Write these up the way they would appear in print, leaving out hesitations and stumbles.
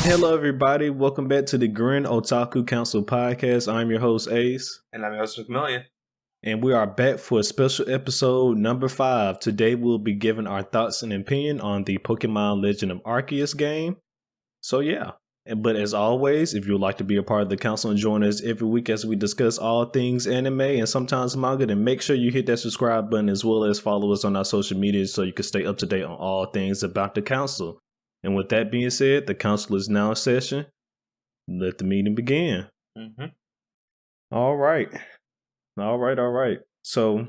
Hello, everybody. Welcome back to the Gurren Otaku Council podcast. I'm your host, Ace. And I'm Ace and McMillian. And we are back for a special episode number 5. Today, we'll be giving our thoughts and opinion on the Pokémon Legend of Arceus game. So, yeah. But as always, if you would like to be a part of the council and join us every week as we discuss all things anime and sometimes manga, then make sure you hit that subscribe button as well as follow us on our social media so you can stay up to date on all things about the council. And with that being said, the council is now in session. Let the meeting begin. All right. So,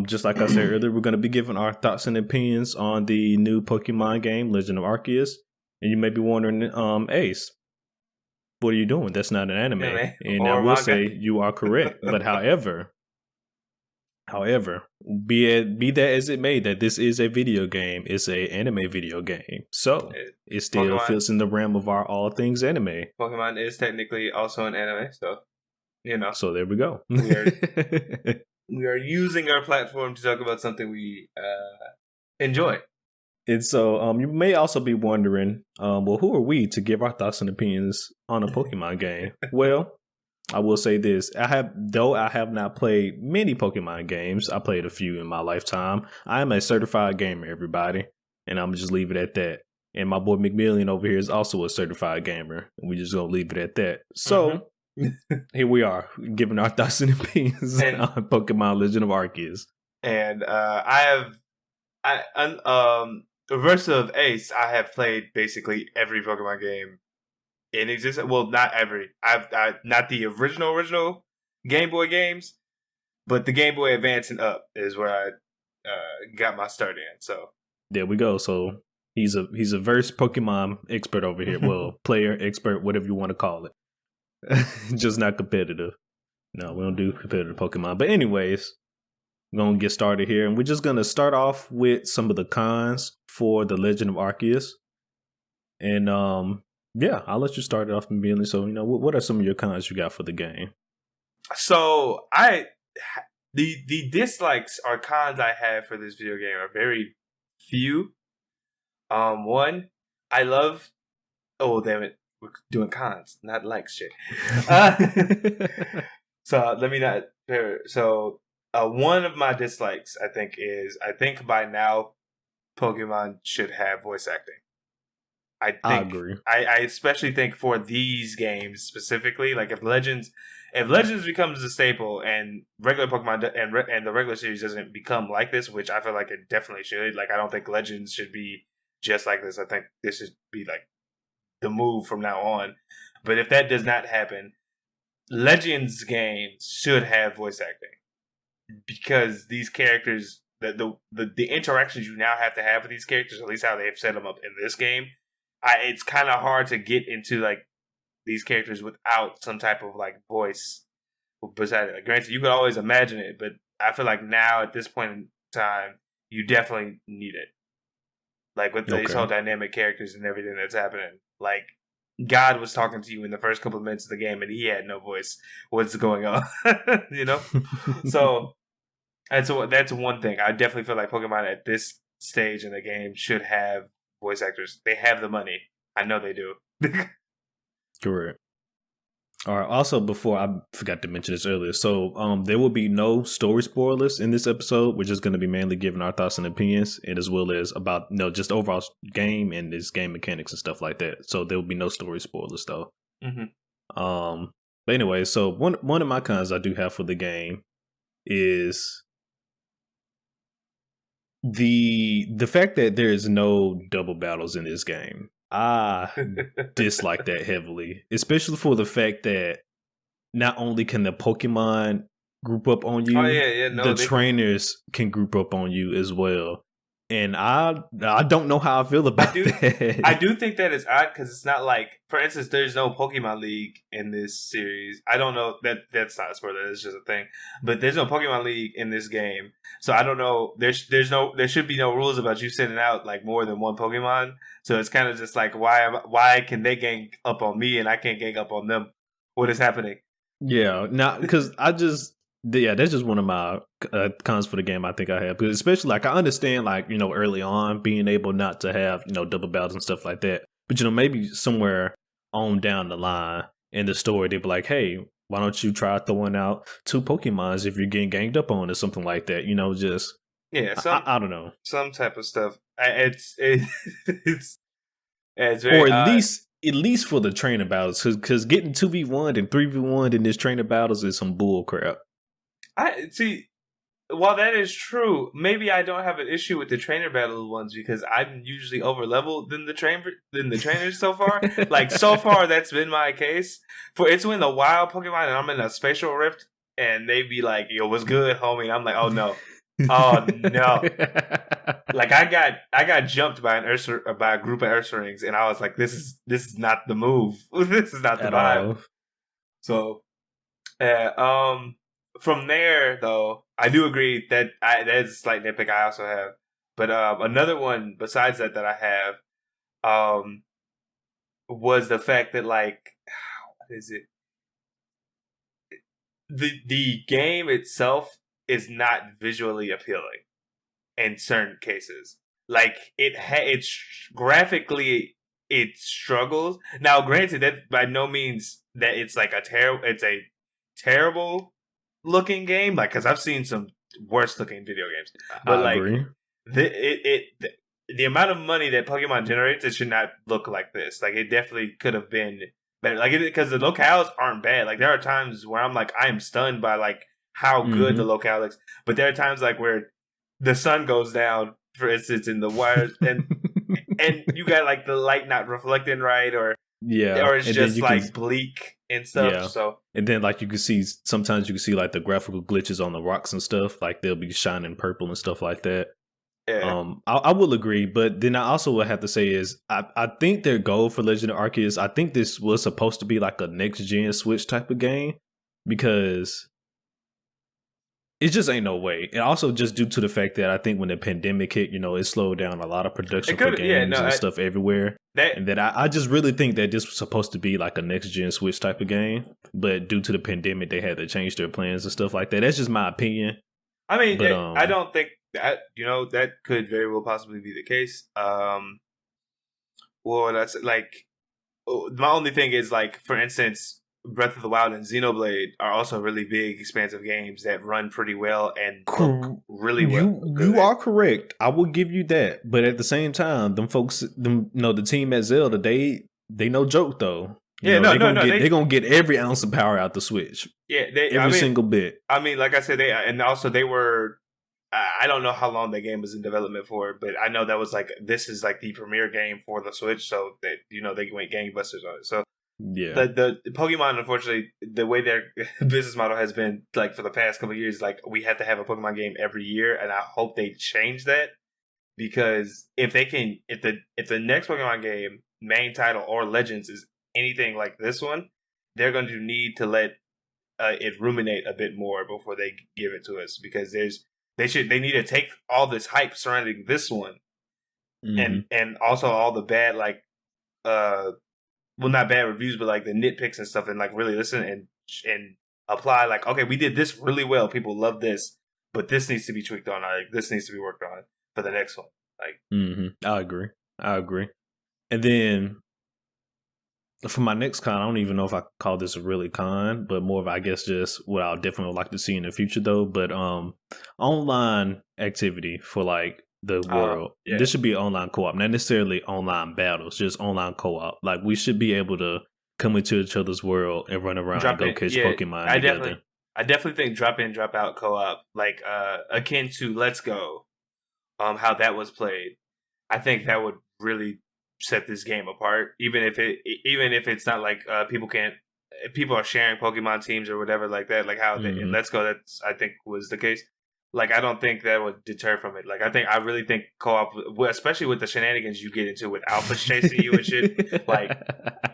just like I said earlier, we're going to be giving our thoughts and opinions on the new Pokemon game, Legend of Arceus. And you may be wondering, Ace, what are you doing? That's not an anime. And I will say you are correct. But however, be that as it may, that this is a video game. It's an anime video game. So it still fits in the realm of our all things anime. Pokemon is technically also an anime, so, you know. So there we go. We are using our platform to talk about something we enjoy. And so you may also be wondering, well, who are we to give our thoughts and opinions on a Pokemon game? Well, I will say this. I have not played many Pokemon games. I played a few in my lifetime. I am a certified gamer, everybody. And I'm going to just leave it at that. And my boy McMillian over here is also a certified gamer. And we just going to leave it at that. So, here we are, giving our thoughts and opinions on Pokemon Legend of Arceus. And reverse of Ace, I have played basically every Pokemon game in existence. Well, not every. I've not the original Game Boy games, but the Game Boy Advance and up is where I got my start in. So there we go. So he's a verse Pokemon expert over here. Well, player expert, whatever you want to call it. Just not competitive. No, we don't do competitive Pokemon. But anyways, we're going to get started here. And we're just going to start off with some of the cons for the Legend of Arceus. And yeah, I'll let you start it off immediately. So, what are some of your cons you got for the game? So, the dislikes or cons I have for this video game are very few. One, I love... Oh, damn it. We're doing cons, not likes shit. So, let me not... So... one of my dislikes, I think by now, Pokemon should have voice acting. I agree. I especially think for these games specifically, like if Legends becomes a staple and regular Pokemon and the regular series doesn't become like this, which I feel like it definitely should. Like I don't think Legends should be just like this. I think this should be like the move from now on. But if that does not happen, Legends games should have voice acting. Because these characters, the interactions you now have to have with these characters, at least how they have set them up in this game, it's kind of hard to get into like these characters without some type of like voice beside it. Like, granted, you could always imagine it, but I feel like now at this point in time, you definitely need it. Like with these whole dynamic characters and everything that's happening, like God was talking to you in the first couple of minutes of the game, and he had no voice. What's going on? So that's one thing. I definitely feel like Pokemon at this stage in the game should have voice actors. They have the money. I know they do. Correct. All right. Also, before I forgot to mention this earlier, so there will be no story spoilers in this episode. We're just going to be mainly giving our thoughts and opinions, and as well as about just overall game and this game mechanics and stuff like that. So there will be no story spoilers though. But anyway, so one of my cons I do have for the game is the fact that there is no double battles in this game. I dislike that heavily, especially for the fact that not only can the Pokemon group up on you, the trainers can group up on you as well. And I don't know how I feel about that. I do think that is odd because it's not like, for instance, there's no Pokemon League in this series. I don't know that's not a spoiler. That's just a thing. But there's no Pokemon League in this game, so I don't know. There should be no rules about you sending out like more than one Pokemon. So it's kind of just like why can they gang up on me and I can't gang up on them? What is happening? Yeah, because that's just one of my cons for the game I think I have. Because especially, like, I understand, like, early on being able not to have, double battles and stuff like that. But maybe somewhere on down the line in the story, they'd be like, "Hey, why don't you try throwing out 2 Pokemons if you're getting ganged up on or something like that?" Just I don't know, some type of stuff. It's or very at least for the trainer battles, because getting 2v1 and 3v1 in this trainer battles is some bull crap. I see. While that is true, maybe I don't have an issue with the trainer battle ones because I'm usually over leveled than the trainers so far. Like so far, that's been my case. For it's when the wild Pokemon and I'm in a spatial rift and they be like, "Yo, what's good, homie?" And I'm like, "Oh no, oh no!" Like I got jumped by by a group of Ursalings, and I was like, "This is not the move. This is not the vibe." So, from there, though, I do agree that that is a slight nitpick I also have. But another one besides that I have was the fact that, like, what is it? The game itself is not visually appealing in certain cases. Like, it's graphically it struggles. Now, granted, that by no means that it's like it's a terrible looking game, like, because I've seen some worse looking video games, but I agree. The amount of money that Pokemon generates, it should not look like this. Like, it definitely could have been better, like, because the locales aren't bad. Like, there are times where I'm like, I am stunned by like how good the locale looks, but there are times like where the sun goes down, for instance, in the wires, and you got like the light not reflecting right, or it's just like bleak and stuff. Yeah. So, and then like sometimes you can see like the graphical glitches on the rocks and stuff, like they'll be shining purple and stuff like that. Yeah. I will agree, but then I also would have to say is I think their goal for Legend of Arceus, I think this was supposed to be like a next gen Switch type of game, because it just ain't no way. And also just due to the fact that I think when the pandemic hit, it slowed down a lot of production for games and stuff everywhere. And that I just really think that this was supposed to be like a next gen Switch type of game, but due to the pandemic, they had to change their plans and stuff like that. That's just my opinion. I mean, but, I don't think that that could very well possibly be the case. Well, that's like my only thing is, like, for instance, Breath of the Wild and Xenoblade are also really big, expansive games that run pretty well and look really well. You are correct. I will give you that. But at the same time, them folks, the team at Zelda, they no joke though. They're gonna get every ounce of power out the Switch. Yeah, every single bit. I mean, like I said, they were. I don't know how long that game was in development for, but I know that was like, this is like the premier game for the Switch, so that they went gangbusters on it. So yeah, the Pokemon, unfortunately, the way their business model has been, like, for the past couple of years, like, we have to have a Pokemon game every year, and I hope they change that, because if the next Pokemon game, main title or Legends, is anything like this one, they're going to need to let it ruminate a bit more before they give it to us, because they need to take all this hype surrounding this one, and also all the bad, like, well, not bad reviews, but like the nitpicks and stuff, and like really listen and apply, like, okay, we did this really well, people love this, but this needs to be tweaked on, like, this needs to be worked on for the next one. Like, I agree. And then for my next con, I don't even know if I call this a really con, but more of, I guess, just what I'll definitely like to see in the future though. But online activity for like the world. Yeah. This should be online co-op, not necessarily online battles, just online co-op. Like, we should be able to come into each other's world and run around and go catch Pokemon together. I definitely think drop in, drop out co-op, like akin to Let's Go, how that was played. I think that would really set this game apart, even if it's not like people are sharing Pokemon teams or whatever like that, like how in Let's Go, that's, I think, was the case. Like, I don't think that would deter from it. Like, I really think co-op, especially with the shenanigans you get into with alphas chasing you and shit, like,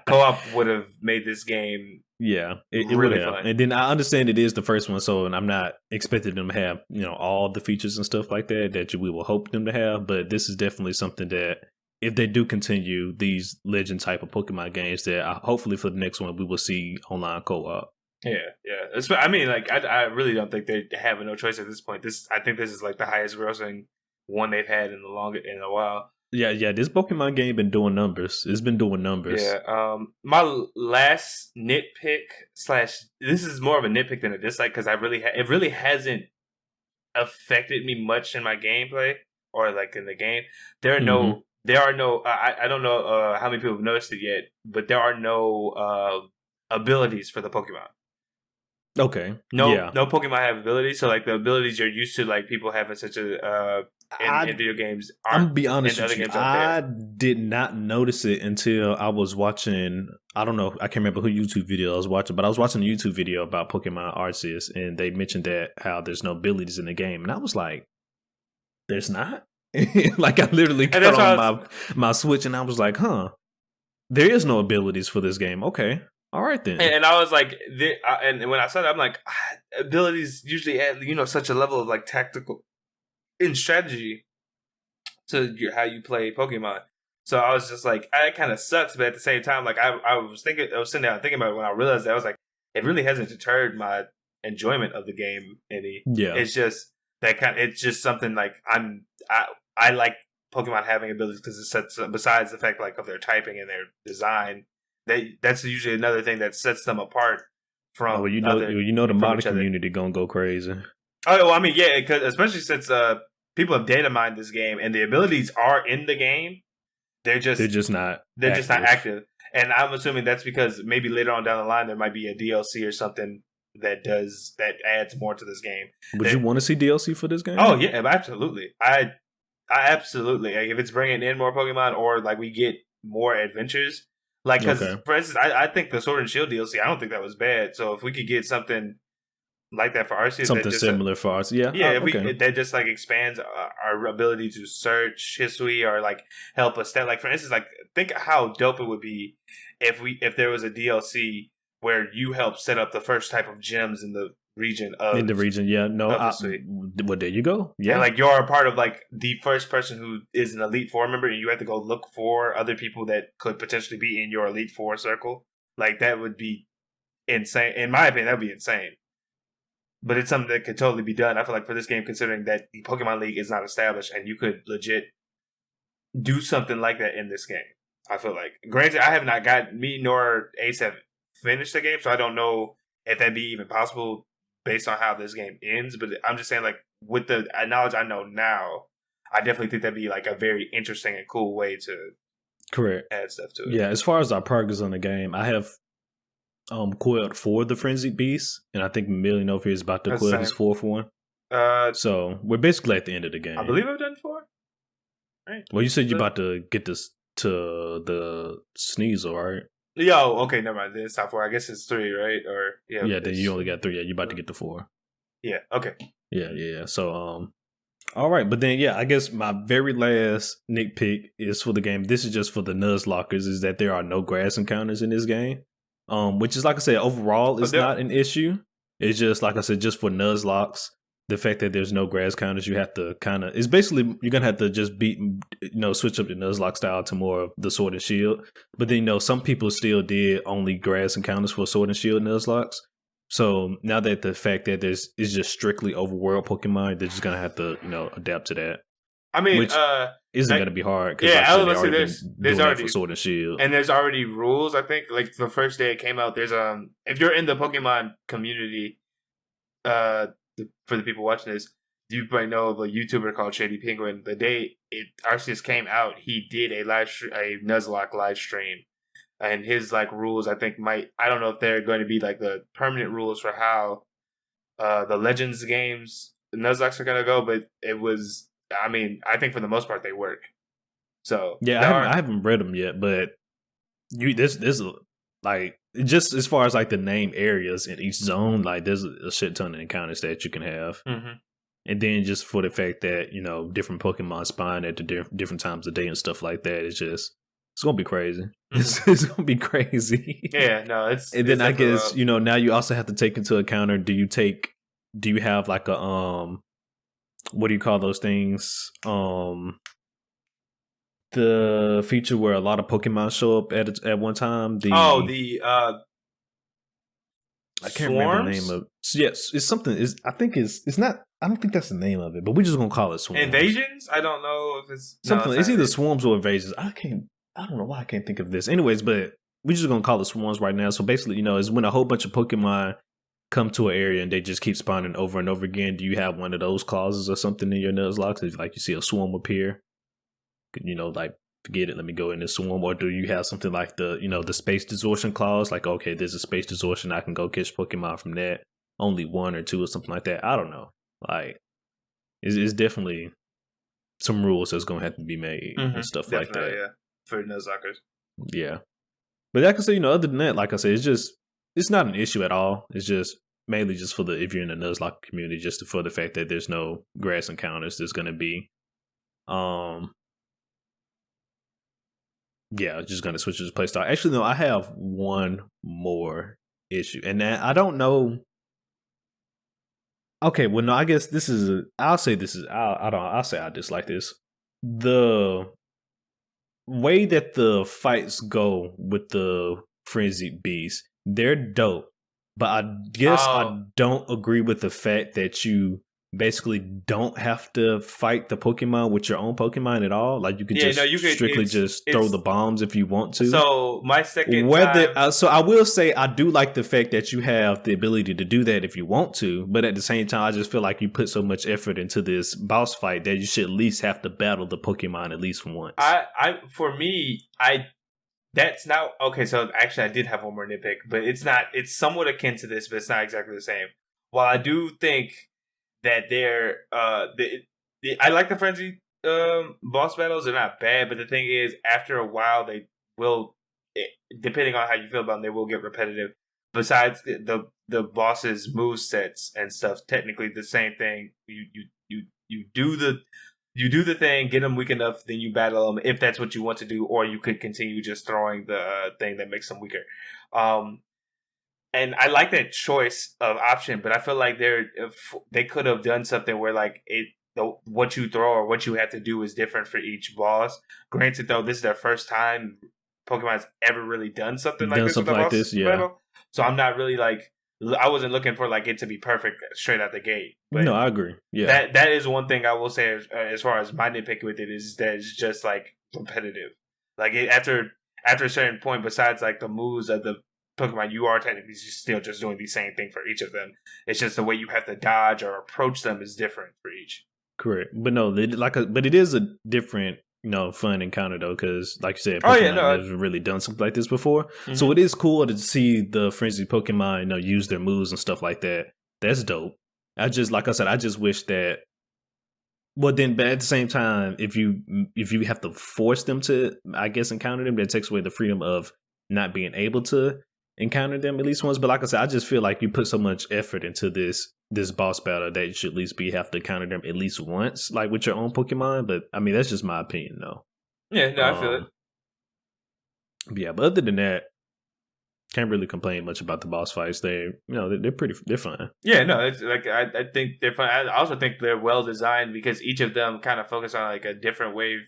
co-op would have made this game it really fun. And then I understand it is the first one, so, and I'm not expecting them to have, all the features and stuff like that we will hope them to have, but this is definitely something that, if they do continue these legend type of Pokemon games, that hopefully for the next one we will see online co-op. Yeah. I mean, like, I really don't think they have no choice at this point. I think this is like the highest grossing one they've had in a while. Yeah. This Pokemon game been doing numbers. It's been doing numbers. Yeah. My last nitpick / this is more of a nitpick than a dislike because it really hasn't affected me much in my gameplay or like in the game. There are no. I don't know how many people have noticed it yet, but there are no abilities for the Pokemon. Okay. No Pokemon have abilities. So like the abilities you're used to, like people have in such a in video games. I'm gonna be honest with you. I did not notice it until I was watching. I don't know. I can't remember who YouTube video I was watching, but I was watching a YouTube video about Pokemon Arceus, and they mentioned that how there's no abilities in the game, and I was like, "There's not." Like I literally cut on my Switch, and I was like, "Huh, there is no abilities for this game." Okay. All right then. And I was like, and when I said it, I'm like, abilities usually add, such a level of like tactical in strategy to how you play Pokemon. So I was just like, it kind of sucks, but at the same time, like I was sitting down thinking about it when I realized that I was like, it really hasn't deterred my enjoyment of the game any. Yeah, it's just it's just something like I like Pokemon having abilities because it sets, besides the fact like of their typing and their design. That's usually another thing that sets them apart from. The modding community gonna go crazy. Oh well, I mean, yeah, because especially since people have data mined this game and the abilities are in the game, they're just not active. And I'm assuming that's because maybe later on down the line there might be a DLC or something that adds more to this game. Would you want to see DLC for this game? Oh yeah, absolutely. I absolutely. Like, if it's bringing in more Pokemon or like we get more adventures. Like, because, for instance, I think the Sword and Shield DLC, I don't think that was bad. So if we could get something like that for Arceus, something similar for us, yeah, that just like expands our ability to search history or like help us. Like, for instance, like think how dope it would be if there was a DLC where you help set up the first type of gems in the region. Yeah. No, well, there you go. Yeah, and like you're a part of like the first person who is an Elite Four member, and you have to go look for other people that could potentially be in your Elite Four circle. Like that would be insane. In my opinion, that would be insane. But it's something that could totally be done. I feel like for this game, considering that the Pokemon League is not established, and you could legit do something like that in this game. I feel like, granted, I have not me nor Ace have finished the game, so I don't know if that'd be even possible based on how this game ends, but I'm just saying, like, with the knowledge I know now, I definitely think that'd be like a very interesting and cool way to add stuff to it. Yeah, as far as our progress on the game, I have coiled 4 of the Frenzied Beasts, and I think McMillian over here is about to coil his 4th one. So we're basically at the end of the game. I believe I've done 4. Right. Well, you said you're about to get this to the Sneasel, right? Yo, okay, never mind. It's not 4. I guess it's 3, right? Or yeah. Then you only got 3. Yeah, you're about to get to 4. Yeah. Okay. Yeah. So, all right, but then I guess my very last nitpick is for the game. This is just for the Nuzlockers. Is that there are no grass encounters in this game? Which is, like I said, overall is not an issue. It's just, like I said, just for Nuzlocks. The fact that there's no grass counters, you have to it's basically, you're going to have to just switch up the Nuzlocke style to more of the Sword and Shield. But then, some people still did only grass encounters for Sword and Shield Nuzlocks. So now that the fact that it's just strictly overworld Pokemon, they're just going to have to, adapt to that. I mean, which isn't going to be hard. Yeah, I was going to say there's already for Sword and Shield. And there's already rules, I think. Like the first day it came out, there's if you're in the Pokemon community, for the people watching this, you might know of a YouTuber called Shady Penguin. The day Arceus came out, he did a Nuzlocke live stream, and his like rules, I think I don't know if they're going to be like the permanent rules for how the Legends games, the Nuzlocks are going to go, but it was, I mean, I think for the most part they work. So yeah, I haven't read them yet, but this like, just as far as like the name areas in each zone, like there's a shit ton of encounters that you can have. Mm-hmm. And then just for the fact that, different Pokemon spawn at the different times of day and stuff like that, it's going to be crazy. Mm-hmm. It's going to be crazy. Yeah, no, it's... And then I guess, now you also have to take into account, do you have like a, what do you call those things? The feature where a lot of Pokemon show up at one time. I can't remember the name of. Yes, it's something. I think it's not I don't think that's the name of it, but we're just gonna call it swarms. Invasions? I don't know if it's something. It's either swarms or invasions. I don't know why I can't think of this. Anyways, but we're just gonna call it swarms right now. So basically, it's when a whole bunch of Pokemon come to an area and they just keep spawning over and over again. Do you have one of those clauses or something in your Nuzlocke? If like you see a swarm appear, like forget it, let me go in this swarm. Or do you have something like the space distortion clause? Like, okay, there's a space distortion, I can go catch Pokemon from that. Only one or two or something like that. I don't know. Like, it's definitely some rules that's gonna have to be made and stuff like that. Yeah, for Nuzlockers. Yeah, but like I said, other than that, like I said, it's not an issue at all. It's just mainly just for if you're in the Nuzlocke community, just for the fact that there's no grass encounters. There's gonna be, just gonna switch to the playstyle. Actually, no, I have one more issue, and that I don't know. Okay, well, no, I guess I'll say I dislike this. The way that the fights go with the frenzied beasts, they're dope. But I guess I don't agree with the fact that you basically don't have to fight the Pokemon with your own Pokemon at all. Like you could strictly throw the bombs if you want to. So my second so I will say I do like the fact that you have the ability to do that if you want to, but at the same time I just feel like you put so much effort into this boss fight that you should at least have to battle the Pokemon at least once. That's not okay. So actually, I did have one more nitpick, but it's not. It's somewhat akin to this, but it's not exactly the same. While I do think that I like the frenzy boss battles. They're not bad, but the thing is, after a while, they will, depending on how you feel about them, they will get repetitive. Besides the boss's move sets and stuff, technically the same thing. You do the thing, get them weak enough, then you battle them if that's what you want to do, or you could continue just throwing the thing that makes them weaker. And I like that choice of option, but I feel like they could have done something where like what you throw or what you have to do is different for each boss. Granted, though, this is their first time Pokemon's ever really done something like this. Yeah. So I'm not really like. I wasn't looking for like it to be perfect straight out the gate. But no, I agree. Yeah, that is one thing I will say as far as my nitpick with it is that it's just like repetitive. Like after a certain point, besides like the moves of the Pokemon, you are technically still just doing the same thing for each of them. It's just the way you have to dodge or approach them is different for each. Correct, but no, but it is a different. Fun encounter though, because like you said, Pokemon has really done something like this before. Mm-hmm. So it is cool to see the frenzied Pokemon, use their moves and stuff like that. That's dope. I just wish that. Well, then, but at the same time, if you have to force them to, I guess, encounter them, that takes away the freedom of not being able to encounter them at least once. But like I said, I just feel like you put so much effort into this boss battle that you should at least have to encounter them at least once, like with your own Pokemon. But I mean, that's just my opinion, though. Yeah, no, I feel it. Yeah, but other than that, can't really complain much about the boss fights. They're fun. Yeah, no, it's like I think they're fun. I also think they're well designed because each of them kind of focus on like a different way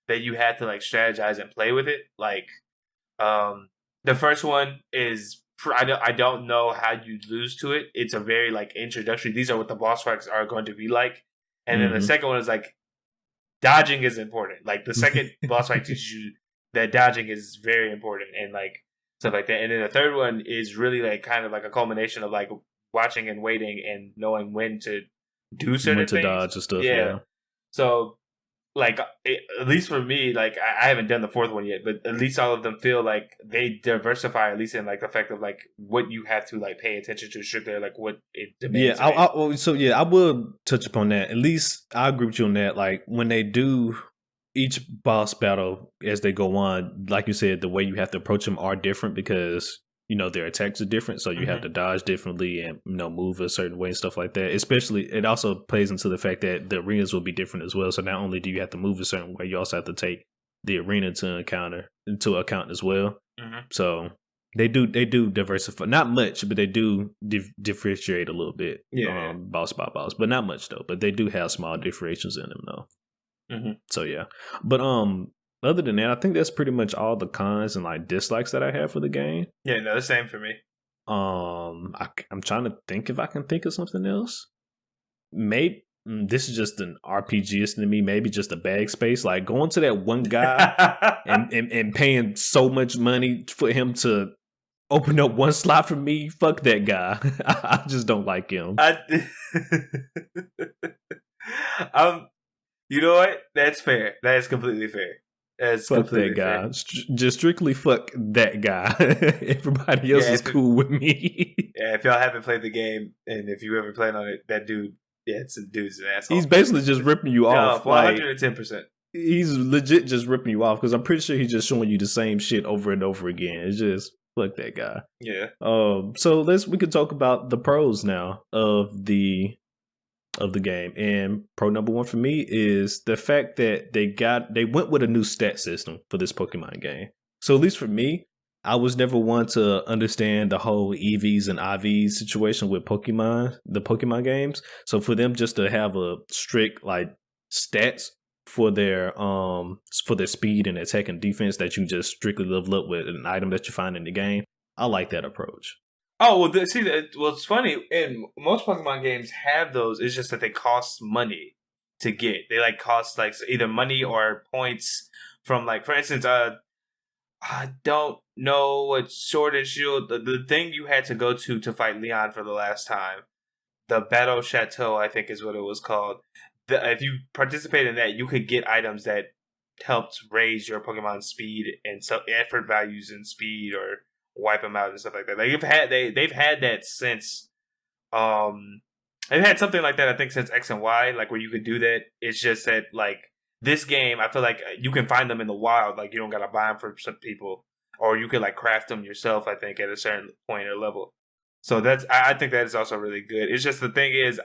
that you have to like strategize and play with it. Like, the first one is I don't know how you lose to it. It's a very like introductory. These are what the boss fights are going to be like, and then the second one is like dodging is important. Like the second boss fight teaches you that dodging is very important and like stuff like that. And then the third one is really like kind of like a culmination of like watching and waiting and knowing when to do certain things. Dodge and stuff. Yeah. So like at least for me, like I haven't done the fourth one yet, but at least all of them feel like they diversify at least in like the fact of like what you have to like pay attention to strictly like what it demands. Yeah, I will touch upon that. At least I agree with you on that. Like when they do each boss battle as they go on, like you said, the way you have to approach them are different because their attacks are different, so you have to dodge differently and move a certain way and stuff like that. Especially, it also plays into the fact that the arenas will be different as well. So not only do you have to move a certain way, you also have to take the arena into account as well. Mm-hmm. So they do diversify, not much, but they do differentiate a little bit. Yeah, boss by boss, but not much though. But they do have small differentiations in them though. Mm-hmm. So yeah, but other than that, I think that's pretty much all the cons and like dislikes that I have for the game. Yeah, no, the same for me. I'm trying to think if I can think of something else. maybe this is just an RPGist to me, maybe just a bag space. Like going to that one guy and paying so much money for him to open up one slot for me. Fuck that guy. I just don't like him. You know what? That's fair. That is completely fair. That's fuck that guy. Just strictly fuck that guy. Everybody else is cool with me. Yeah, if y'all haven't played the game and if you ever played on it, that dude, dude's an asshole. He's basically just ripping you off. 110%. He's legit just ripping you off because I'm pretty sure he's just showing you the same shit over and over again. It's just fuck that guy. Yeah. So we could talk about the pros now of the game. And pro number one for me is the fact that they went with a new stat system for this Pokemon game. So at least for me, I was never one to understand the whole EVs and IVs situation with the Pokemon games. So for them just to have a strict like stats for their speed and attack and defense that you just strictly level up with an item that you find in the game, I like that approach. Oh, well, it's funny. And most Pokemon games have those. It's just that they cost money to get. They like cost like either money or points from like, for instance, I don't know what Sword and Shield, the thing you had to go to fight Leon for the last time, the Battle Chateau, I think is what it was called. If you participate in that, you could get items that helped raise your Pokemon speed and so effort values and speed or wipe them out and stuff like that. Like they've had that since they've had something like that I think since X and Y, like where you could do that. It's just that like this game, I feel like you can find them in the wild. Like you don't gotta buy them from some people, or you could like craft them yourself. I think at a certain point or level. So I think that is also really good. It's just the thing is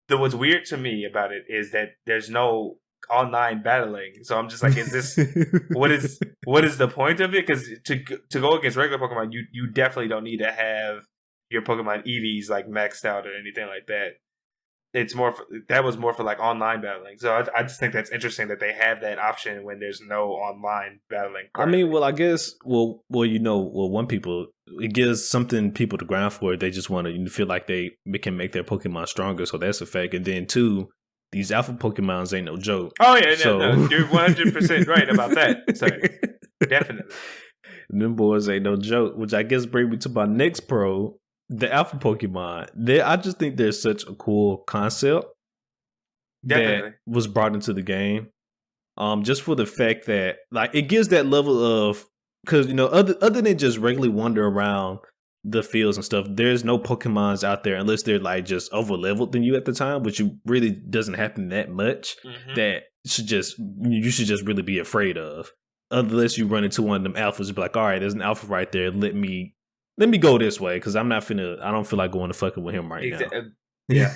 what's weird to me about it is that there's no online battling. So I'm just like, is this what is the point of it? Because to go against regular Pokemon, you definitely don't need to have your Pokemon EVs like maxed out or anything like that. It's that was more for like online battling. So I just think that's interesting that they have that option when there's no online battling currently. I mean, well, I guess, one people, it gives something people to grind for. They just want to feel like they can make their Pokemon stronger. So that's a fact. And then two, these alpha Pokemons ain't no joke. Oh yeah, no, you're 100% right about that. So definitely, them boys ain't no joke. Which I guess brings me to my next pro. The alpha Pokemon, I just think they're such a cool concept that was brought into the game. Just for the fact that like it gives that level of, because other than just regularly wander around the fields and stuff, there's no Pokemons out there unless they're like just over leveled than you at the time, which really doesn't happen that much. Mm-hmm. That you should just really be afraid of, unless you run into one of them alphas and be like, all right, there's an alpha right there. Let me go this way because I don't feel like going to fucking with him right now. Yeah.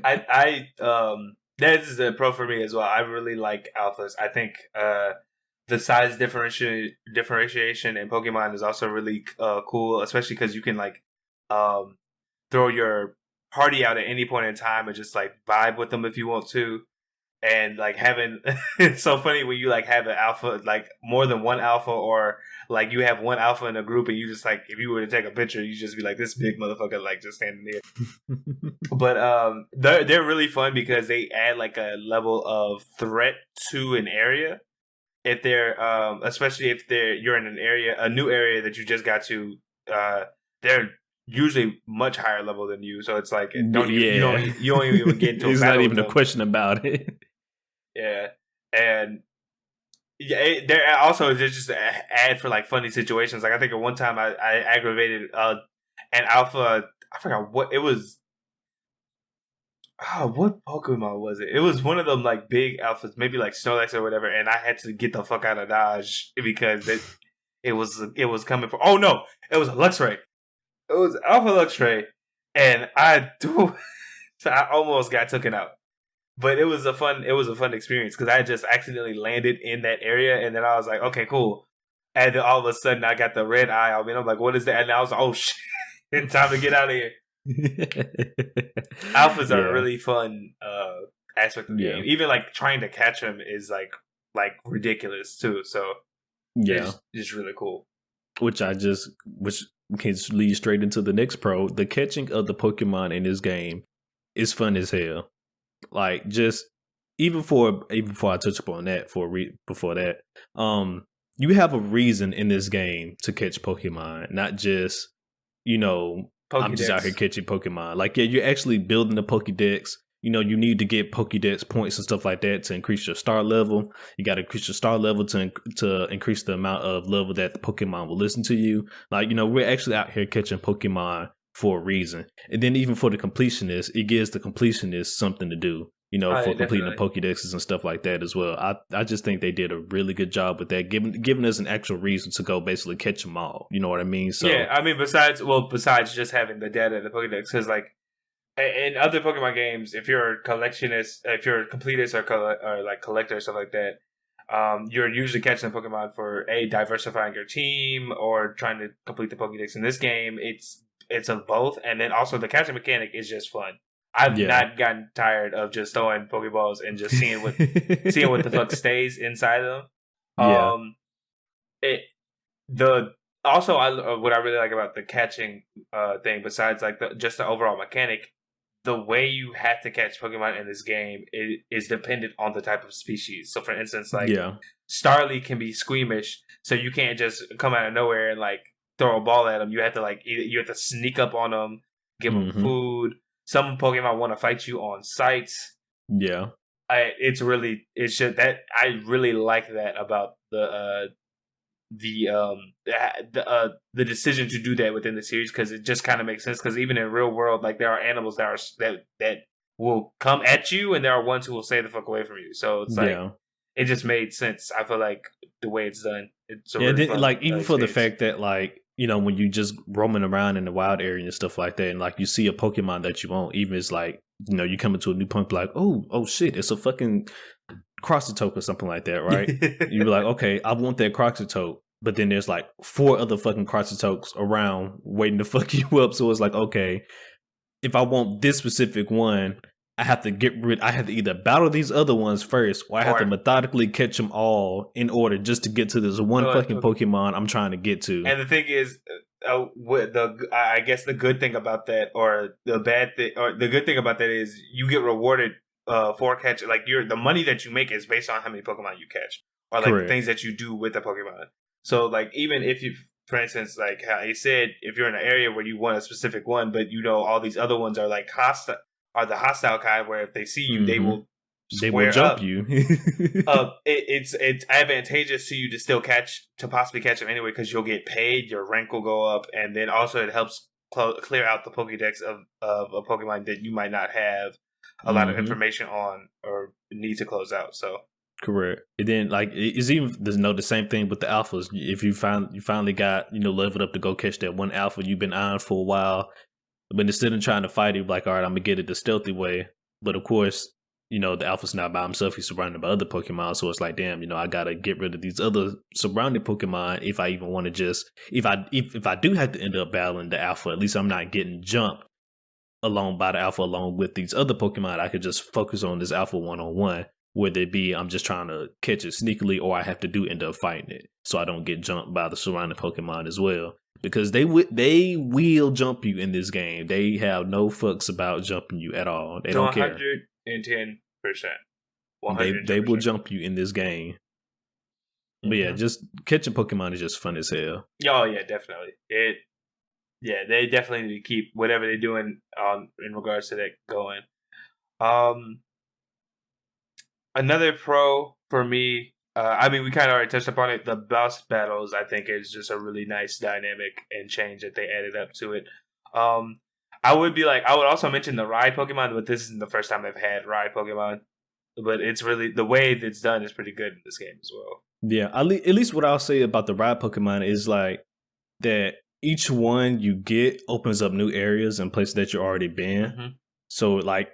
I that is a pro for me as well. I really like alphas. I think the size differentiation in Pokemon is also really cool, especially because you can like throw your party out at any point in time and just like vibe with them if you want to. And like having it's so funny when you like have an alpha, like more than one alpha, or like you have one alpha in a group and you just like, if you were to take a picture, you just be like this big motherfucker like just standing there. But they're really fun because they add like a level of threat to an area. If they're especially if you're in a new area that you just got to, they're usually much higher level than you. So it's like you don't even get into it's not even a question about it. Yeah, and they're also just an ad for like funny situations. Like I think at one time I aggravated an alpha. I forgot what it was. Oh, what Pokemon was it? It was one of them like big alphas, maybe like Snorlax or whatever. And I had to get the fuck out of Dodge because it was coming from. Oh no, it was a Luxray. It was Alpha Luxray, and I almost got taken out. But it was a fun experience because I just accidentally landed in that area, and then I was like, okay, cool. And then all of a sudden, I got the red eye on me, and I'm like, what is that? And I was like, oh shit, it's time to get out of here. Alphas are a really fun aspect of the game. Even like trying to catch them is like ridiculous too. So it's just really cool. Which can lead straight into the next pro. The catching of the Pokemon in this game is fun as hell. Like just even before I touch upon that before that, you have a reason in this game to catch Pokemon, not just I'm just out here catching Pokemon. Like you're actually building the Pokédex. You need to get Pokédex points and stuff like that to increase your star level. You got to increase your star level to increase the amount of level that the Pokemon will listen to you. Like, we're actually out here catching Pokemon for a reason. And then even for the completionist, it gives the completionist something to do, for completing the Pokédexes and stuff like that as well. I just think they did a really good job with that, giving us an actual reason to go basically catch them all. You know what I mean? So yeah, I mean, besides just having the data in the Pokédex, because like, in other Pokemon games, if you're a collectionist, if you're a completist or like collector or stuff like that, you're usually catching the Pokemon for diversifying your team or trying to complete the Pokédex. In this game, it's of both, and then also the catching mechanic is just fun. I've not gotten tired of just throwing Pokeballs and just seeing what the fuck stays inside of them. What I really like about the catching thing, besides like just the overall mechanic, the way you have to catch Pokemon in this game is dependent on the type of species. So, for instance, like Starly can be squeamish, so you can't just come out of nowhere and like throw a ball at them. You have to sneak up on them, give them food. Some Pokemon want to fight you on sights. Yeah, it's just that I really like that about the decision to do that within the series, because it just kind of makes sense. Because even in real world, like there are animals that will come at you, and there are ones who will stay the fuck away from you. So it's like it just made sense. I feel like the way it's done, it's a really fun, like even for the fact that like when you just roaming around in the wild area and stuff like that, and like you see a Pokemon that you want, even it's like you come into a new point, like oh shit, it's a fucking Croxitoke or something like that, right? You're like, okay, I want that Croxitoke, but then there's like 4 other fucking Croxitokes around waiting to fuck you up. So it's like, okay, if I want this specific one, I have to either battle these other ones first, or I have to methodically catch them all in order just to get to this one fucking Pokemon I'm trying to get to. And the thing is, I guess the good thing about that, or the bad thing, or the good thing about that is you get rewarded for catching. Like the money that you make is based on how many Pokemon you catch, or like the things that you do with the Pokemon. So like even if you, for instance, like how you said, if you're in an area where you want a specific one, but all these other ones are like the hostile kind, where if they see you, they will jump you. It's advantageous to you to possibly catch them anyway, because you'll get paid, your rank will go up, and then also it helps clear out the Pokédex of a Pokemon that you might not have a lot of information on or need to close out. So correct. And then like it's even the same thing with the alphas. If you finally got leveled up to go catch that one alpha you've been eyeing for a while, but instead of trying to fight it, like, all right, I'm gonna get it the stealthy way. But of course, the alpha's not by himself; he's surrounded by other Pokemon. So it's like, damn, I gotta get rid of these other surrounding Pokemon if I even want to just if I do have to end up battling the alpha, at least I'm not getting jumped along by the alpha along with these other Pokemon. I could just focus on this alpha one-on-one, whether it be I'm just trying to catch it sneakily, or I have to end up fighting it, so I don't get jumped by the surrounding Pokemon as well. Because they will jump you in this game. They have no fucks about jumping you at all. They don't care. 110%. They will jump you in this game. But yeah, just catching Pokemon is just fun as hell. Oh yeah, definitely. They definitely need to keep whatever they're doing in regards to that going. Another pro for me, I mean, we kind of already touched upon it. The boss battles, I think, is just a really nice dynamic and change that they added up to it. I would also mention the ride Pokemon, but this isn't the first time I've had ride Pokemon. But it's really, the way it's done is pretty good in this game as well. Yeah, at least what I'll say about the ride Pokemon is like that each one you get opens up new areas and places that you've already been. Mm-hmm. So like,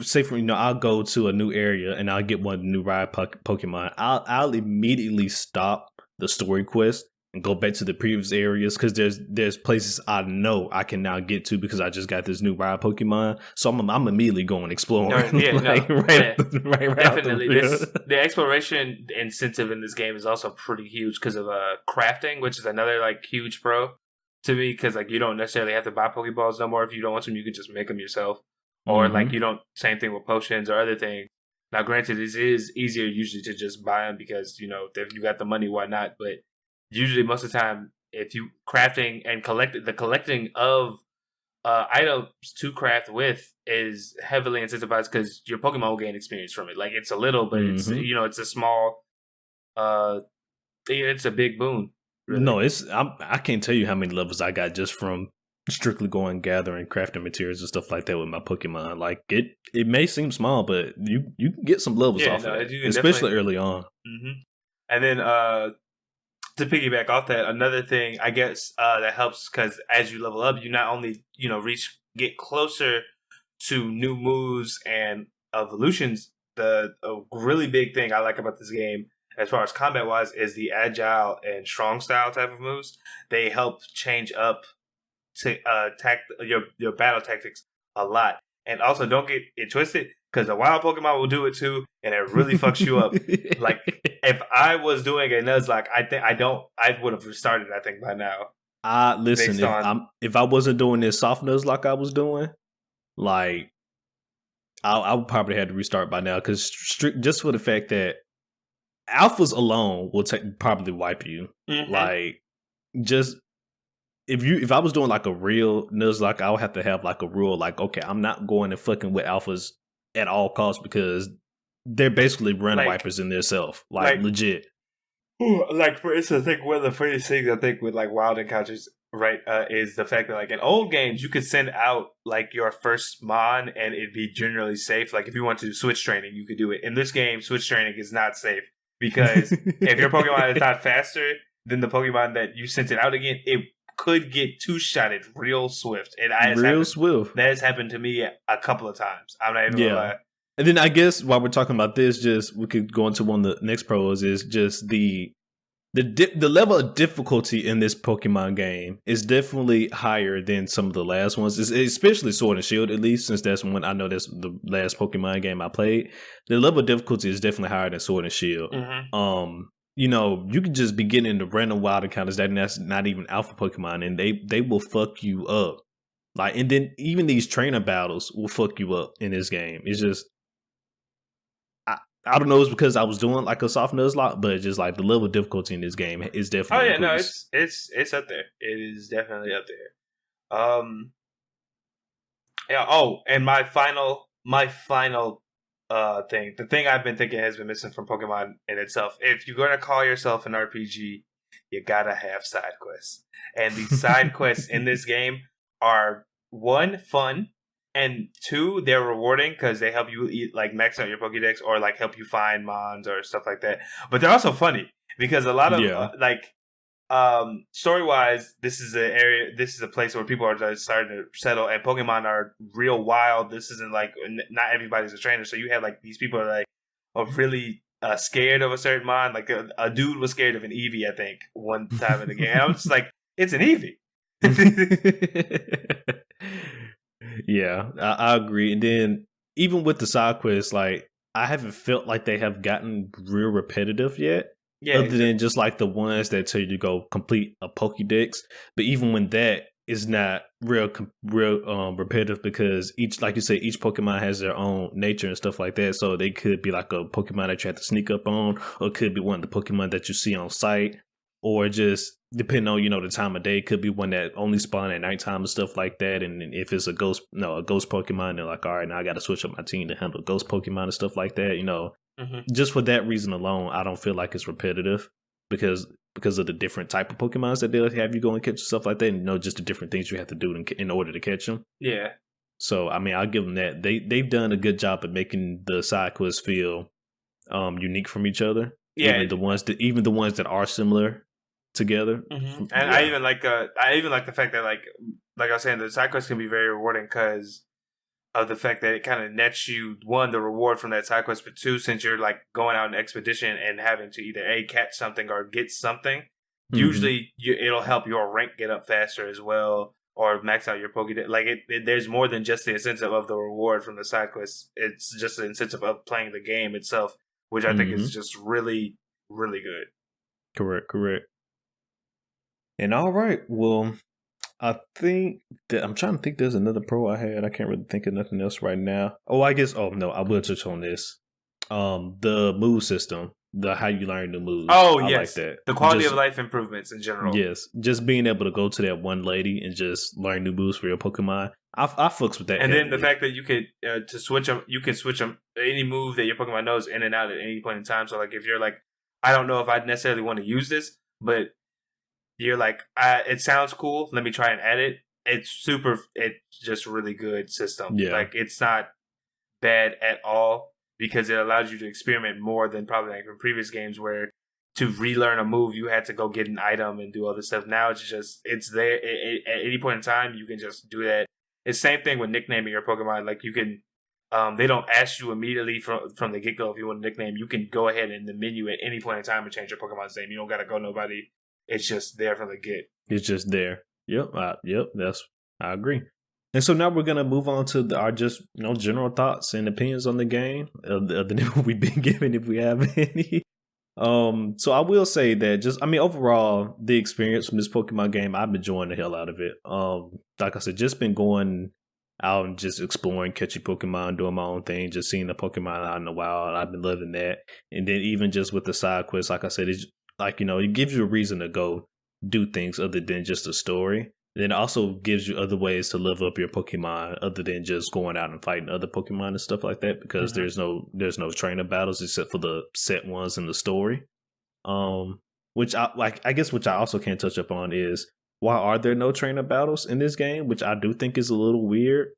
say for I'll go to a new area and I'll get one of the new ride Pokemon. I'll immediately stop the story quest and go back to the previous areas, because there's places I know I can now get to because I just got this new ride Pokemon. So I'm immediately going exploring. Definitely. The exploration incentive in this game is also pretty huge because of crafting, which is another like huge pro to me, because like you don't necessarily have to buy Pokeballs no more. If you don't want them, you can just make them yourself. or like you don't. Same thing with potions or other things. Now, granted, it is easier usually to just buy them because if you got the money, why not? But usually, most of the time, if you crafting and collecting of items to craft with is heavily incentivized because your Pokemon will gain experience from it. Like it's a little, but it's it's a small. It's a big boon. Really. No, I can't tell you how many levels I got just from strictly going gathering crafting materials and stuff like that with my Pokemon. Like it may seem small, but you can get some levels off of it, especially early on. And then to piggyback off that, another thing I guess that helps because as you level up, you not only get closer to new moves and evolutions. A really big thing I like about this game, as far as combat wise, is the agile and strong style type of moves. They help change up to your battle tactics a lot. And also, don't get it twisted because the wild Pokemon will do it too, and it really fucks you up. Like if I was doing a Nuzlocke, I would have restarted. I think by now. Listen, if I wasn't doing this soft Nuzlocke I was doing, like I would probably have to restart by now because just for the fact that alphas alone will probably wipe you. Like just if I was doing like a real Nuzlocke, I would have to have like a rule like, okay, I'm not going and fucking with alphas at all costs because they're basically run wipers in themselves. Like legit. Like for instance, I think one of the funniest things I think with like wild encounters, right, is the fact that like in old games you could send out like your first mon and it'd be generally safe. Like if you want to do switch training, you could do it. In this game, switch training is not safe because if your Pokemon is not faster than the Pokemon that you sent it out again, it could get two-shotted real swift. And that has happened to me a couple of times. I'm not even gonna lie. And then I guess while we're talking about this, we could go into one of the next pros is just the level of difficulty in this Pokemon game is definitely higher than some of the last ones, especially Sword and Shield, at least, since that's when I know that's the last Pokemon game I played. The level of difficulty is definitely higher than Sword and Shield. You can just be getting into random wild encounters that's not even alpha Pokemon, and they will fuck you up. Like, and then even these trainer battles will fuck you up in this game. It's just, I don't know, it's because I was doing like a soft Nuzlocke, but just like the level of difficulty in this game is definitely. Oh yeah, increased. No, it's up there. It is definitely up there. Yeah. Oh, and my final thing, the thing I've been thinking has been missing from Pokemon in itself. If you're gonna call yourself an RPG, you gotta have side quests, and the side quests in this game are one, fun. And two, they're rewarding because they help you max out your Pokédex or like help you find mons or stuff like that. But they're also funny because a lot of story wise, this is a place where people are just starting to settle, and Pokemon are real wild. This isn't like not everybody's a trainer, so you have like these people are really scared of a certain mon. Like a dude was scared of an Eevee, I think, one time in the game. And I was just like, it's an Eevee. Yeah, I agree. And then even with the side quests, like I haven't felt like they have gotten real repetitive yet. Yeah, other than just like the ones that tell you to go complete a Pokédex. But even when that is not real repetitive because like you say, each Pokemon has their own nature and stuff like that. So they could be like a Pokemon that you have to sneak up on, or it could be one of the Pokemon that you see on sight, or just depending on, the time of day, could be one that only spawn at nighttime and stuff like that. And if it's a ghost Pokemon, they're like, all right, now I got to switch up my team to handle ghost Pokemon and stuff like that. Just for that reason alone, I don't feel like it's repetitive because of the different type of Pokemons that they'll have you go and catch and stuff like that. And just the different things you have to do in order to catch them. Yeah. So, I mean, I'll give them that. They've done a good job of making the side quests feel unique from each other. Yeah. Even the ones that are similar together. And I even like the fact that like I was saying, the side quests can be very rewarding because of the fact that it kind of nets you, one, the reward from that side quest, but two, since you're like going on an expedition and having to either catch something or get something, usually it'll help your rank get up faster as well, or max out your Pokédex. Like there's more than just the incentive of the reward from the side quests. It's just the incentive of playing the game itself, which I think is just really, really good. Correct. And all right, well, I think that I'm trying to think. There's another pro I had. I can't really think of nothing else right now. Oh, I guess. Oh no, I will touch on this. The move system, the how you learn new moves. Oh I yes, like that. the quality of life improvements in general. Yes, just being able to go to that one lady and just learn new moves for your Pokemon. I fucks with that. And then the fact that you could to switch them, you can switch them any move that your Pokemon knows in and out at any point in time. So like if you're like, I don't know if I necessarily want to use this, but you're like, it sounds cool. Let me try and add it. It's just really good system. Yeah. Like it's not bad at all because it allows you to experiment more than probably like in previous games where to relearn a move you had to go get an item and do other stuff. Now it's there at any point in time. You can just do that. It's the same thing with nicknaming your Pokemon. Like you can, they don't ask you immediately from the get go if you want a nickname. You can go ahead in the menu at any point in time and change your Pokemon's name. You don't got to go nobody. It's just there from the get. It's just there. Yep. I agree. And so now we're gonna move on to our just general thoughts and opinions on the game, the we've been given if we have any. So I will say that overall the experience from this Pokemon game, I've been enjoying the hell out of it. Like I said, just been going out and just exploring, catching Pokemon, doing my own thing, just seeing the Pokemon out in the wild. I've been loving that. And then even just with the side quests, like I said, it's like, it gives you a reason to go do things other than just a story. And then it also gives you other ways to level up your Pokemon other than just going out and fighting other Pokemon and stuff like that, because there's no trainer battles except for the set ones in the story. Which I guess which I also can't touch up on is, why are there no trainer battles in this game? Which I do think is a little weird.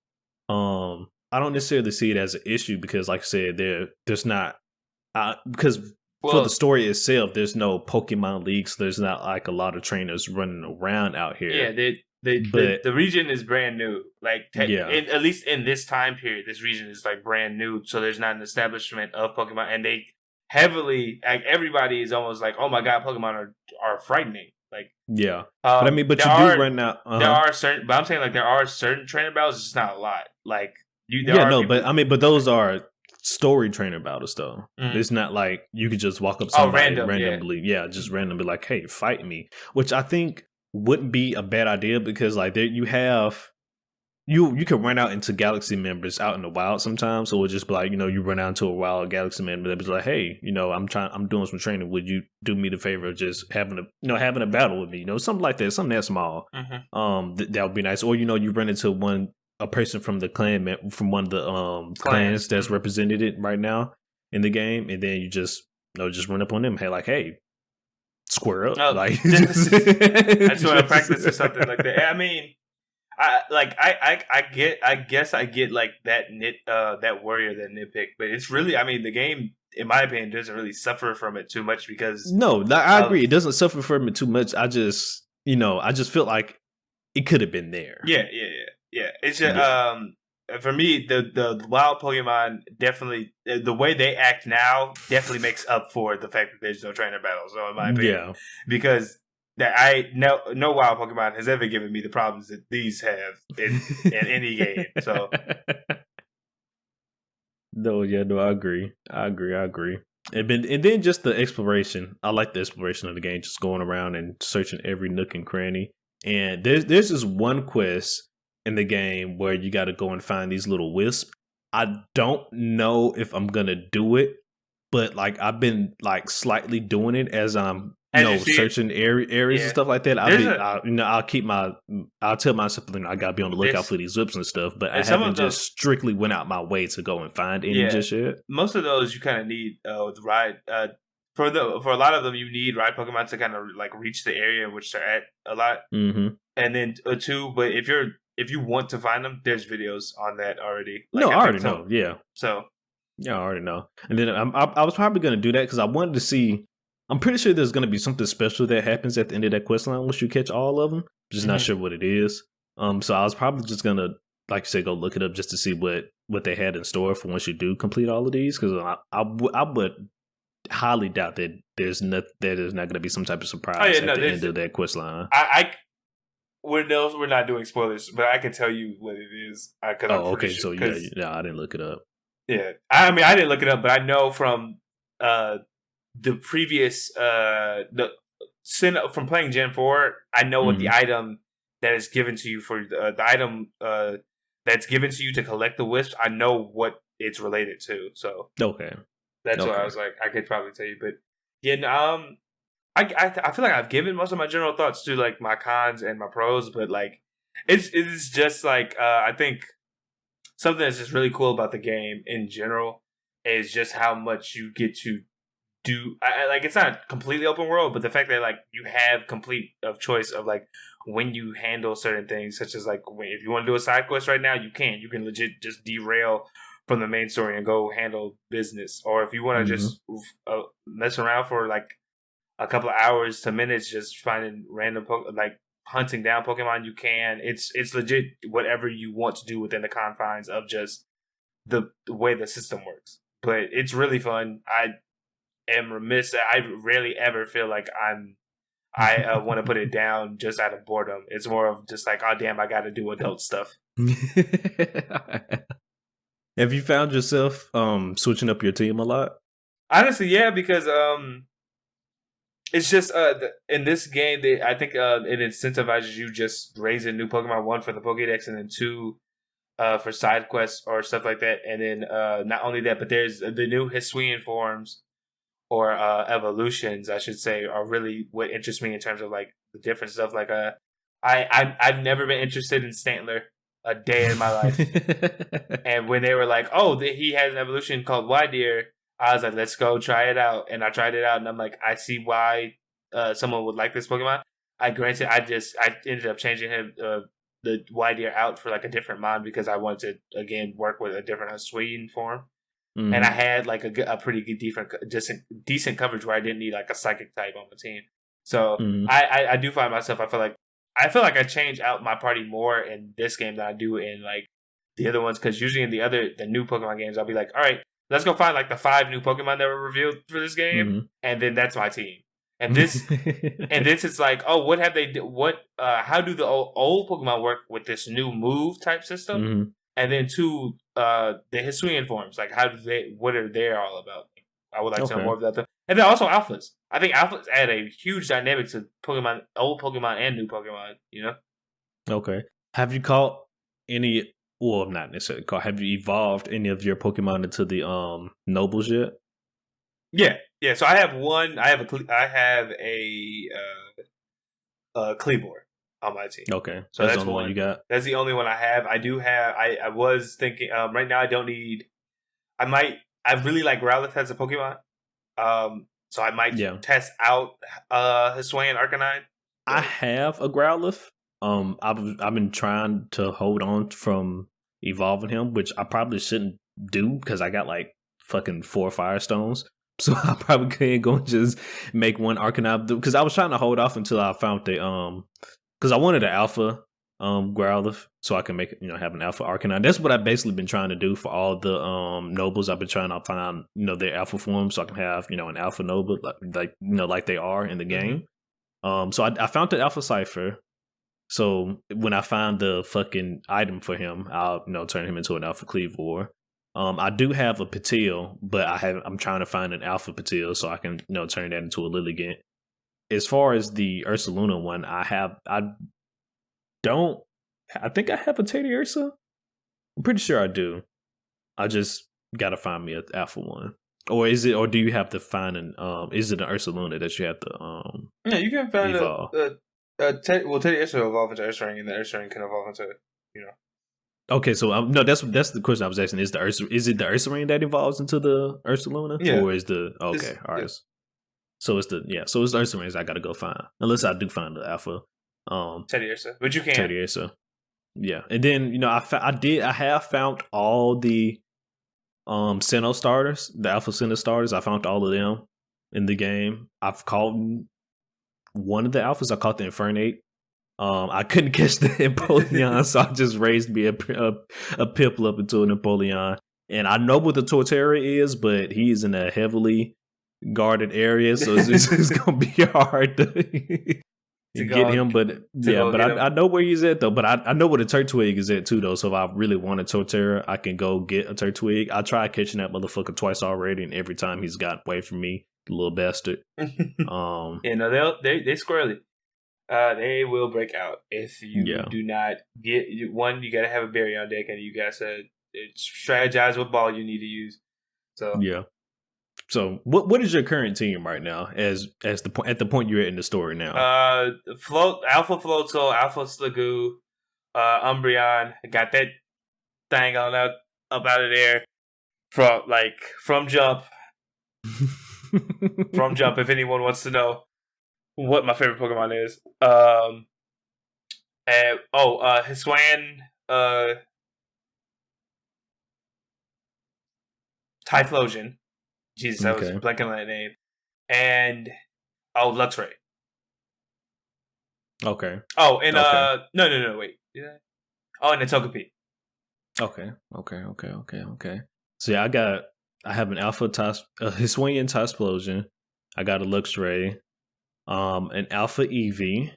I don't necessarily see it as an issue because, like I said, there's not because for the story itself, there's no Pokemon leagues. So there's not like a lot of trainers running around out here. Yeah, the region is brand new. Like, at least in this time period, this region is like brand new. So there's not an establishment of Pokemon, and they heavily like everybody is almost like, oh my god, Pokemon are frightening. Like, yeah, but I mean, but you do run out. There are certain, but I'm saying like there are certain trainer battles. It's just not a lot. Like but those are story trainer battles though. It's not like you could just walk up to somebody randomly, just randomly like, hey, fight me, which I think wouldn't be a bad idea, because like there you have you can run out into Galaxy members out in the wild sometimes. So it'll just be like, you run out into a wild Galaxy member that was like, hey, I'm doing some training. Would you do me the favor of just having a battle with me? Something like that, something that small. That would be nice. Or you run into a person from the clan, from one of the clans that's represented it right now in the game, and then you just run up on them. Hey, like, hey, square up. I just want to practice or something like that. I mean, I guess I get like that warrior, that nitpick, but it's really, I mean, the game, in my opinion, doesn't really suffer from it too much because I agree, it doesn't suffer from it too much. I just feel like it could have been there. Yeah. It's just for me, the wild Pokemon definitely, the way they act now definitely makes up for the fact that there's no trainer battles. So in my opinion, because no wild Pokemon has ever given me the problems that these have in any game. So I agree. And then just the exploration. I like the exploration of the game, just going around and searching every nook and cranny. And there's this one quest in the game where you got to go and find these little wisps. I don't know if I'm gonna do it, but like I've been like slightly doing it as I'm searching areas and stuff like that. I'll tell myself I gotta be on the lookout for these whips and stuff, but I haven't just strictly went out my way to go and find any just yet. Most of those you kind of need the ride. For a lot of them, you need ride Pokemon to kind of like reach the area in which they're at a lot. And then two, but if you want to find them, there's videos on that already. Like, I already know. Yeah. So yeah, I already know. And then I was probably going to do that because I wanted to see. I'm pretty sure there's going to be something special that happens at the end of that quest line once you catch all of them. Just not sure what it is. So I was probably just going to, like you said, go look it up just to see what they had in store for once you do complete all of these. Because I would highly doubt that there's not going to be some type of surprise at the end of that quest line. We're not doing spoilers, but I can tell you what it is. Okay. So I didn't look it up. Yeah, I mean, I didn't look it up, but I know from the previous from playing Gen 4, I know what the item that is given to you for the item that's given to you to collect the wisps, I know what it's related to. So okay, that's why I was like, I could probably tell you, but yeah, I feel like I've given most of my general thoughts to like my cons and my pros, but like it's just like I think something that's just really cool about the game in general is just how much you get to do. Like it's not completely open world, but the fact that like you have complete of choice of like when you handle certain things, such as like if you want to do a side quest right now, you can legit just derail from the main story and go handle business, or if you want to just mess around for like a couple of hours to minutes just finding random like hunting down Pokemon, you can. It's legit whatever you want to do within the confines of just the way the system works. But it's really fun. I am remiss that I rarely ever feel like I want to put it down just out of boredom. It's more of just like, oh damn, I got to do adult stuff. Have you found yourself switching up your team a lot? Honestly, yeah, because it's just in this game, I think it incentivizes you just raising new Pokemon, 1 for the Pokédex, and then 2 for side quests or stuff like that. And then not only that, but there's the new Hisuian forms or evolutions, I should say, are really what interests me in terms of like the different stuff. Like I've never been interested in Stantler a day in my life, and when they were like, oh, he has an evolution called Wydeer, I was like, let's go try it out. And I tried it out, and I'm like, I see why someone would like this Pokemon. I ended up changing him the Wydeer out for like a different mod because I wanted to again work with a different Hisuian form. Mm-hmm. And I had like a pretty good decent coverage where I didn't need like a psychic type on the team. So I do find myself, I feel like I change out my party more in this game than I do in like the other ones, because usually in the new Pokemon games I'll be like, all right, let's go find like the 5 new Pokemon that were revealed for this game, and then that's my team. And this is like, oh, what have they how do the old Pokemon work with this new move type system? And then 2, the Hisuian forms, like what are they all about? I would like to know more of that. And then also alphas. I think alphas add a huge dynamic to Pokemon, old Pokemon and new Pokemon, you know? Okay. Have you caught any, well, not necessarily caught, have you evolved any of your Pokemon into the nobles yet? Yeah. So I have a Cleavor on my team. Okay. So that's the only one you got? That's the only one I have. I was thinking, right now I don't need, I really like Growlithe as a Pokemon. So I might test out Hisuian Arcanine. I have a Growlithe. I've been trying to hold on from evolving him, which I probably shouldn't do because I got like fucking 4 Firestones. So I probably couldn't go and just make one Arcanine, because I was trying to hold off until I found the because I wanted an alpha Growlithe so I can make it, have an alpha Arcanine. That's what I've basically been trying to do for all the nobles. I've been trying to find their alpha form so I can have an alpha noble like they are in the game. So I found the alpha Cypher. So when I find the fucking item for him, I'll turn him into an alpha Cleavor. I do have a Patil, but I'm trying to find an alpha Patil so I can turn that into a Lilligant. As far as the Ursaluna one, I think I have a Teddiursa. I'm pretty sure I do. I just gotta find me an alpha one. Or do you have to find is it an Ursaluna that you have to yeah, you can find evolve? Teddiursa will evolve into Ursaring, and the Ursaring can evolve into Okay, so no, that's the question I was asking. Is it the Ursaring that evolves into the Ursaluna? Yeah. Or is the all right. Yeah. So it's the Ursaring I gotta go find. Unless I do find the alpha. Teddiursa. But you can. Teddiursa. Yeah. And then, I have found all the Sinnoh starters, the alpha Sinnoh starters. I found all of them in the game. I've caught one of the alphas. I caught the Infernape. I couldn't catch the Empoleon, so I just raised me a Piplup into an Empoleon. And I know what the Torterra is, but he's in a heavily guarded area, so it's going to be hard to get him. But I know where he's at, though. But I know where the Turtwig is at, too, though. So if I really want a Torterra, I can go get a Turtwig. I tried catching that motherfucker twice already, and every time he's got away from me, the little bastard. They squirrely. They will break out if you do not get one. You got to have a berry on deck, and you got to strategize what ball you need to use. So yeah. So what is your current team right now? At the point you're at in the story now. Alpha Floatzel, Alpha Sliggoo, Umbreon. Got that thing on up out of there from jump. From jump. If anyone wants to know what my favorite Pokemon is, Hisuian, Typhlosion. Jesus, I was blanking on that name. And Luxray. Okay. Oh, and no, wait. And the Togepi. Okay. So yeah, I have an Hisuian Typhlosion. I got a Luxray, an Alpha Eevee.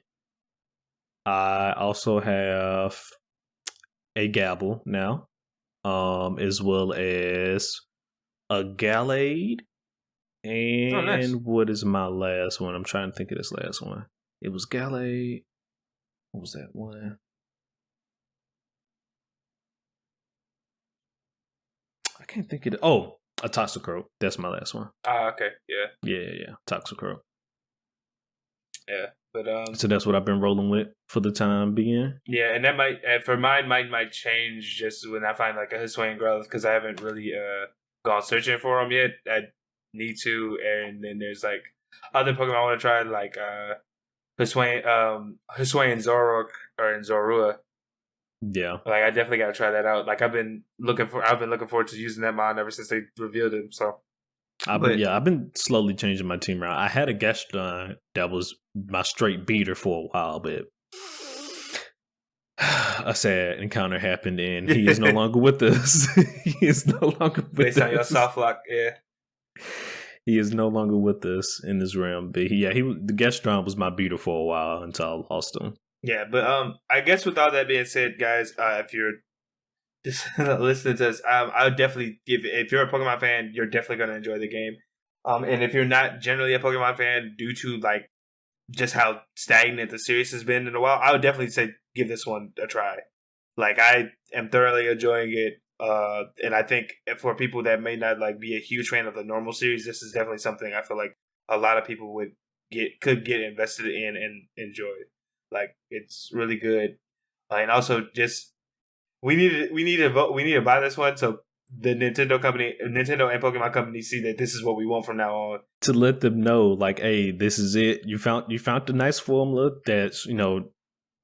I also have a Gabble now, as well as a Gallade. And nice. What is my last one? I'm trying to think of this last one. It was Gallade. What was that one? I can't think of it. Oh, a Toxicroak. That's my last one. Okay. Yeah. Yeah. Toxicroak. Yeah. But so that's what I've been rolling with for the time being. Yeah, and that might for mine might change just when I find like a Hisuian Growlithe, because I haven't really gone searching for them yet. I need to, and then there's like other Pokemon I want to try, like Hisuian Zoroark or Zorua. Yeah, like I definitely got to try that out. Like I've been looking forward to using that mon ever since they revealed him. So I've been slowly changing my team around. I had a Gastrodon that was my straight beater for a while, but a sad encounter happened, and he is no longer with us. He is no longer with us. Based on your soft lock, yeah. He is no longer with us in this realm. But the Gastrodon was my beater for a while until I lost him. Yeah, but I guess with all that being said, guys, if you're just listening to us, I would definitely if you're a Pokemon fan, you're definitely going to enjoy the game. And if you're not generally a Pokemon fan, due to like just how stagnant the series has been in a while, I would definitely say give this one a try. Like I am thoroughly enjoying it, and I think for people that may not like be a huge fan of the normal series, this is definitely something I feel like a lot of people could get invested in and enjoy. Like it's really good, and also just we need to buy this one so the Nintendo and Pokemon company see that this is what we want from now on. To let them know, like, hey, this is it. You found a nice formula that's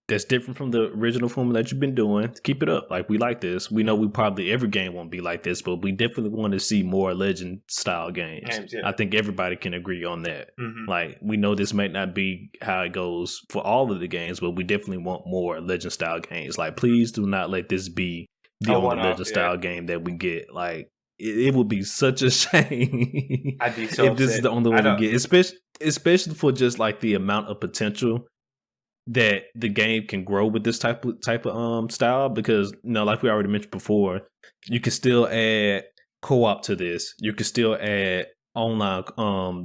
that's different from the original formula that you've been doing. Keep it up. Like, we like this. We know every game won't be like this, but we definitely want to see more Legend style games. Yeah. I think everybody can agree on that. Mm-hmm. Like, we know this might not be how it goes for all of the games, but we definitely want more Legend style games. Like, please do not let this be the only Legend style game that we get. Like, it would be such a shame I'd be so if this is the only one we get, especially for just like the amount of potential that the game can grow with this type of style, because like we already mentioned before, you can still add co-op to this. You can still add online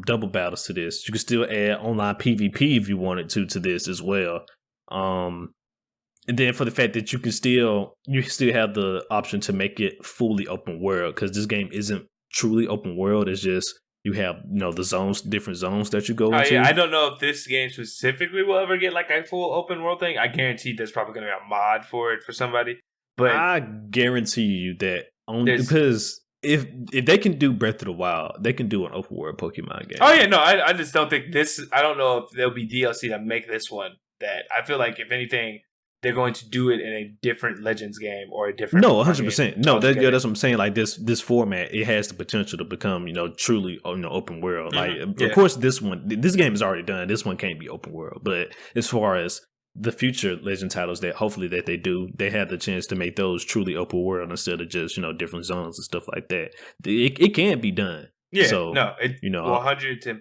double battles to this. You can still add online PvP if you wanted to this as well. And then for the fact that you still have the option to make it fully open world, because this game isn't truly open world. It's just you have the different zones that you go into. Yeah. I don't know if this game specifically will ever get like a full open world thing. I guarantee there's probably going to be a mod for it for somebody. But I guarantee you that because if they can do Breath of the Wild, they can do an open world Pokemon game. Oh yeah, no, I just don't think this. I don't know if there'll be DLC to make this one. That I feel like if anything, they're going to do it in a different Legends game or a different. No, 100%. No, that's what I'm saying. Like this format, it has the potential to become, truly, open world. Mm-hmm. Like, of course, this game is already done. This one can't be open world. But as far as the future Legend titles that hopefully that they do, they have the chance to make those truly open world instead of just different zones and stuff like that. It can be done. Yeah. So, 110%.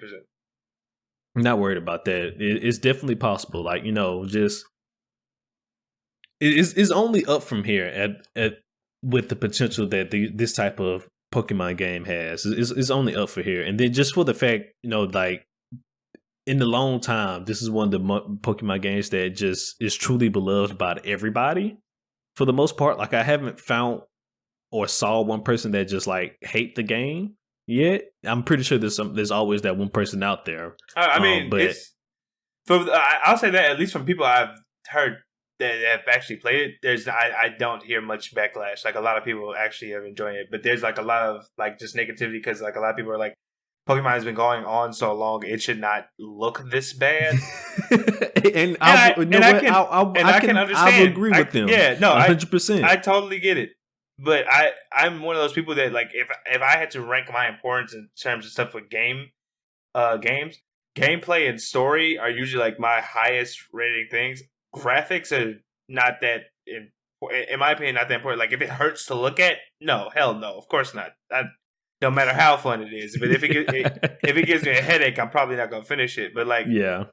I'm not worried about that. It's definitely possible. Like just. It's only up from here at with the potential that this type of Pokemon game has. It's only up for here, and then just for the fact like in a long time, this is one of the Pokemon games that just is truly beloved by everybody. For the most part, like I haven't found or saw one person that just like hate the game yet. I'm pretty sure there's always that one person out there. I mean, but I'll say that at least from people I've heard that have actually played it, I don't hear much backlash. Like a lot of people actually have enjoyed it, but there's like a lot of like just negativity because like a lot of people are like, Pokemon has been going on so long, it should not look this bad. I can understand. I agree with them. Yeah, no, 100%. I totally get it. But I'm one of those people that like if I had to rank my importance in terms of stuff with games, gameplay and story are usually like my highest rating things. Graphics are not that in my opinion, not that important. Like if it hurts to look at, no, hell no, of course not. No matter how fun it is, but if it gives me a headache, I'm probably not gonna finish it. But like, yeah,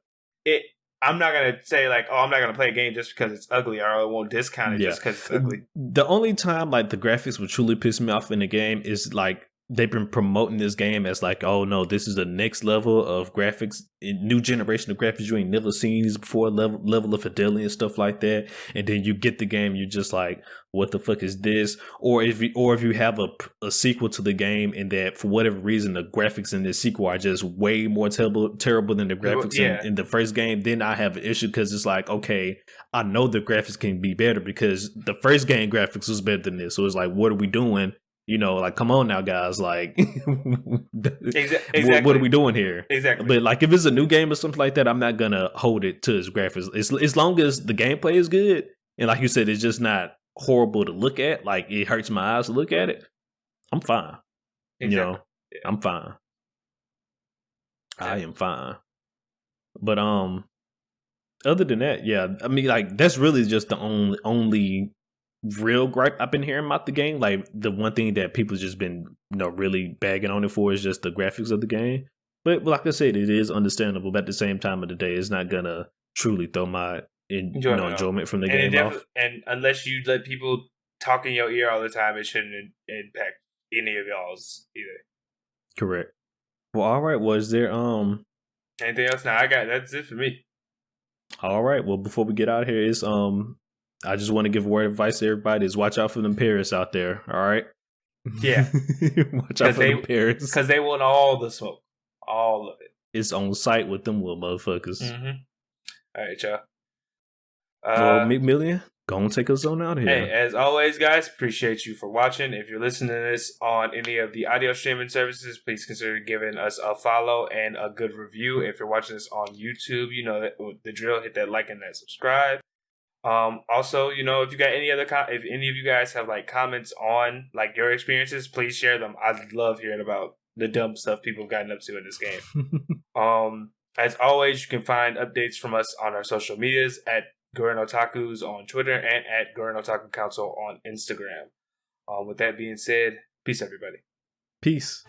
I'm not gonna say like, oh, I'm not gonna play a game just because it's ugly, or I won't discount it just because it's ugly. The only time like the graphics would truly piss me off in the game is like they've been promoting this game as like, oh no, this is the next level of graphics, new generation of graphics you ain't never seen these before, level of fidelity and stuff like that. And then you get the game, you're just like, what the fuck is this? Or if you have a sequel to the game and that for whatever reason the graphics in this sequel are just way more terrible than the graphics in the first game, then I have an issue because it's like, okay, I know the graphics can be better because the first game graphics was better than this. So it's like, what are we doing? You know, like, come on now, guys. Like, exactly. What are we doing here? Exactly. But like, if it's a new game or something like that, I'm not gonna hold it to its graphics. As long as the gameplay is good, and like you said, it's just not horrible to look at. Like, it hurts my eyes to look at it. I'm fine. Exactly. You know, I'm fine. I am fine. But other than that, yeah, I mean, like, that's really just the only real gripe I've been hearing about the game. Like the one thing that people just been really bagging on it for is just the graphics of the game. But like I said, it is understandable. But at the same time of the day, it's not gonna truly throw my enjoyment from the game off. And unless you let people talk in your ear all the time, it shouldn't impact any of y'all's either. Correct. Well, all right. Was there anything else? Now that's it for me. All right. Well, before we get out of here, is I just want to give a word of advice to everybody is watch out for them Paris out there. All right. Yeah. Watch out for them Paris. Because they want all the smoke. All of it. It's on site with them little motherfuckers. Mm-hmm. All right, y'all. Well, McMillian, go and take us on out of here. Hey, as always, guys, appreciate you for watching. If you're listening to this on any of the audio streaming services, please consider giving us a follow and a good review. If you're watching this on YouTube, you know the drill. Hit that like and that subscribe. Also, you know, if you got any other if any of you guys have like comments on like your experiences, please share them. I'd love hearing about the dumb stuff people have gotten up to in this game. As always, you can find updates from us on our social medias at Gurren Otaku's on Twitter and at Gurren Otaku Council on Instagram. With that being said, peace, everybody. Peace.